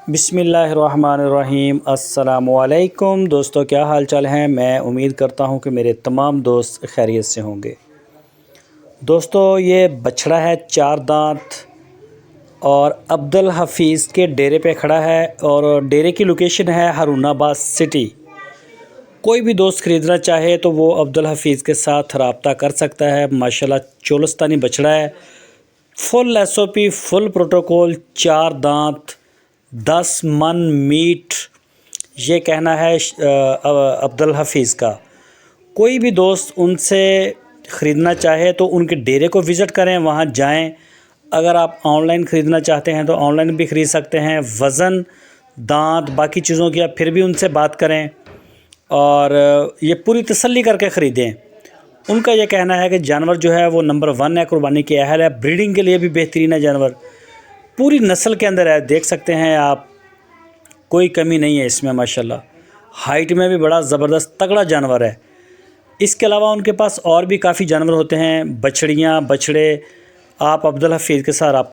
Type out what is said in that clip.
بسم اللہ الرحمن الرحیم۔ السلام علیکم دوستو، کیا حال چال ہیں؟ میں امید کرتا ہوں کہ میرے تمام دوست خیریت سے ہوں گے۔ دوستو، یہ بچھڑا ہے 4 دانت اور عبدالحفیظ کے ڈیرے پہ کھڑا ہے، اور ڈیرے کی لوکیشن ہے ہارون آباد سٹی۔ کوئی بھی دوست خریدنا چاہے تو وہ عبدالحفیظ کے ساتھ رابطہ کر سکتا ہے۔ ماشاءاللہ چولستانی بچھڑا ہے، فل ایس او پی، فل پروٹوکول، 4 دانت، 10 من میٹ، یہ کہنا ہے عبدالحفیظ کا۔ کوئی بھی دوست ان سے خریدنا چاہے تو ان کے ڈیرے کو وزٹ کریں، وہاں جائیں۔ اگر آپ آن لائن خریدنا چاہتے ہیں تو آن لائن بھی خرید سکتے ہیں۔ وزن، دانت، باقی چیزوں کی آپ پھر بھی ان سے بات کریں اور یہ پوری تسلی کر کے خریدیں۔ ان کا یہ کہنا ہے کہ جانور جو ہے وہ نمبر 1 ہے، قربانی کے اہل ہے، بریڈنگ کے لیے بھی بہترین ہے جانور، پوری نسل کے اندر ہے۔ دیکھ سکتے ہیں آپ، کوئی کمی نہیں ہے اس میں ماشاءاللہ۔ ہائٹ میں بھی بڑا زبردست تگڑا جانور ہے۔ اس کے علاوہ ان کے پاس اور بھی کافی جانور ہوتے ہیں، بچڑیاں، بچڑے۔ آپ عبدالحفیظ کے ساتھ